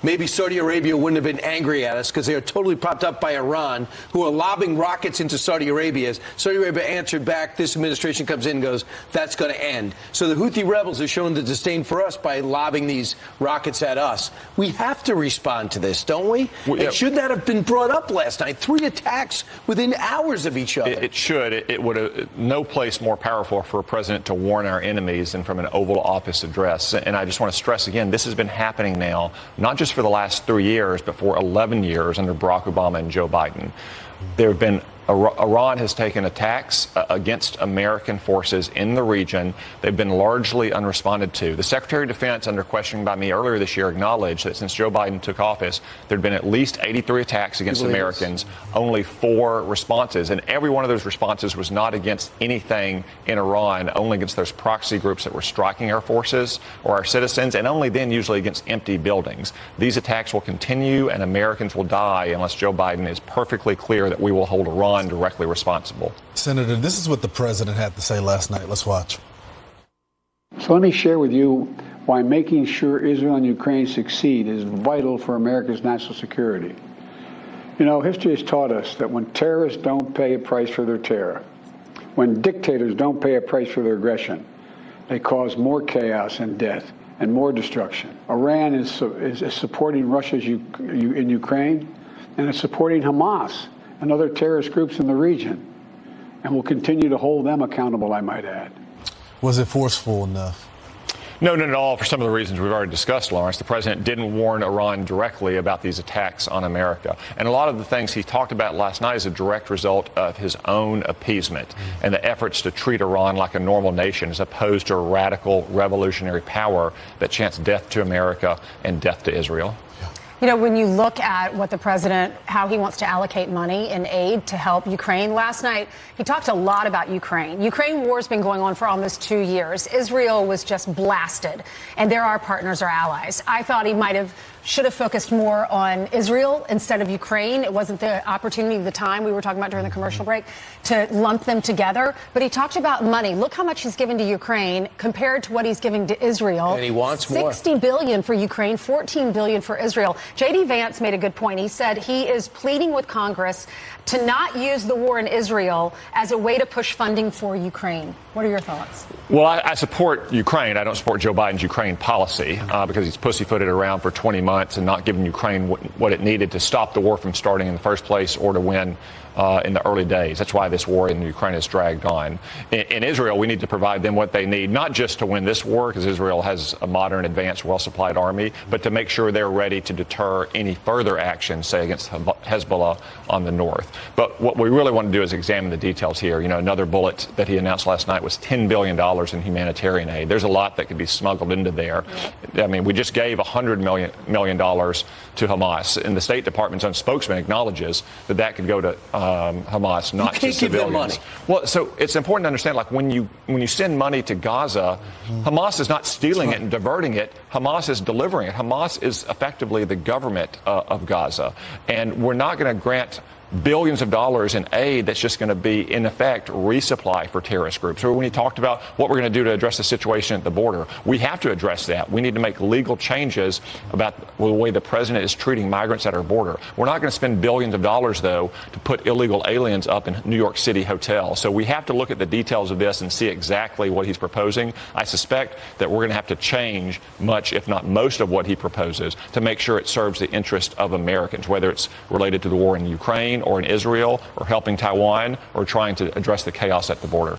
maybe Saudi Arabia wouldn't have been angry at us because they are totally propped up by Iran, who are lobbing rockets into Saudi Arabia. Saudi Arabia answered back. This administration comes in and goes, that's going to end. So the Houthi rebels are showing the disdain for us by lobbing these rockets at us. We have to respond to this, don't we? Well, yeah. Should that have been brought up last night? 3 attacks within hours of each other. It should. It would have no place more powerful for a president to warn our enemies than from an Oval Office address. And I just want to stress again, this has been happening now, not just for the last 3 years, but for 11 years under Barack Obama and Joe Biden. There have been Iran has taken attacks against American forces in the region. They've been largely unresponded to. The Secretary of Defense, under questioning by me earlier this year, acknowledged that since Joe Biden took office, there had been at least 83 attacks against Americans, only 4 responses. And every one of those responses was not against anything in Iran, only against those proxy groups that were striking our forces or our citizens, and only then usually against empty buildings. These attacks will continue, and Americans will die unless Joe Biden is perfectly clear that we will hold Iran directly responsible. Senator, this is what the president had to say last night. Let's watch. So let me share with you why making sure Israel and Ukraine succeed is vital for America's national security. You know, history has taught us that when terrorists don't pay a price for their terror, when dictators don't pay a price for their aggression, they cause more chaos and death and more destruction. Iran is supporting Russia's in Ukraine, and it's supporting Hamas and other terrorist groups in the region, and will continue to hold them accountable, I might add. Was it forceful enough? No, not at all, for some of the reasons we've already discussed, Lawrence. The president didn't warn Iran directly about these attacks on America. And a lot of the things he talked about last night is a direct result of his own appeasement and the efforts to treat Iran like a normal nation as opposed to a radical revolutionary power that chants death to America and death to Israel. You know, when you look at what the president, how he wants to allocate money and aid to help Ukraine, last night he talked a lot about Ukraine. Ukraine war has been going on for almost 2 years. Israel was just blasted, and they're our partners, our allies. I thought he should have focused more on Israel instead of Ukraine. It wasn't the opportunity, the time we were talking about during the commercial break, to lump them together. But he talked about money. Look how much he's given to Ukraine compared to what he's giving to Israel. And he wants more. $60 billion for Ukraine, $14 billion for Israel. J.D. Vance made a good point. He said he is pleading with Congress to not use the war in Israel as a way to push funding for Ukraine. What are your thoughts? Well, I support Ukraine. I don't support Joe Biden's Ukraine policy because he's pussyfooted around for 20 months and not giving Ukraine what it needed to stop the war from starting in the first place or to win in the early days. That's why this war in Ukraine has dragged on. In Israel, we need to provide them what they need, not just to win this war, because Israel has a modern, advanced, well-supplied army, but to make sure they're ready to deter any further action, say, against Hezbollah on the north. But what we really want to do is examine the details here. You know, another bullet that he announced last night was $10 billion in humanitarian aid. There's a lot that could be smuggled into there. I mean, we just gave $100 million to Hamas, and the State Department's own spokesman acknowledges that could go to Hamas, not to civilians. Give them money. Well, so it's important to understand, like when you send money to Gaza, Hamas is not stealing it and diverting it. Hamas is delivering it. Hamas is effectively the government of Gaza, and we're not going to grant billions of dollars in aid that's just going to be, in effect, resupply for terrorist groups. Or when he talked about what we're going to do to address the situation at the border, we have to address that. We need to make legal changes about the way the president is treating migrants at our border. We're not going to spend billions of dollars, though, to put illegal aliens up in New York City hotels. So we have to look at the details of this and see exactly what he's proposing. I suspect that we're going to have to change much, if not most, of what he proposes to make sure it serves the interest of Americans, whether it's related to the war in Ukraine or in Israel, or helping Taiwan, or trying to address the chaos at the border.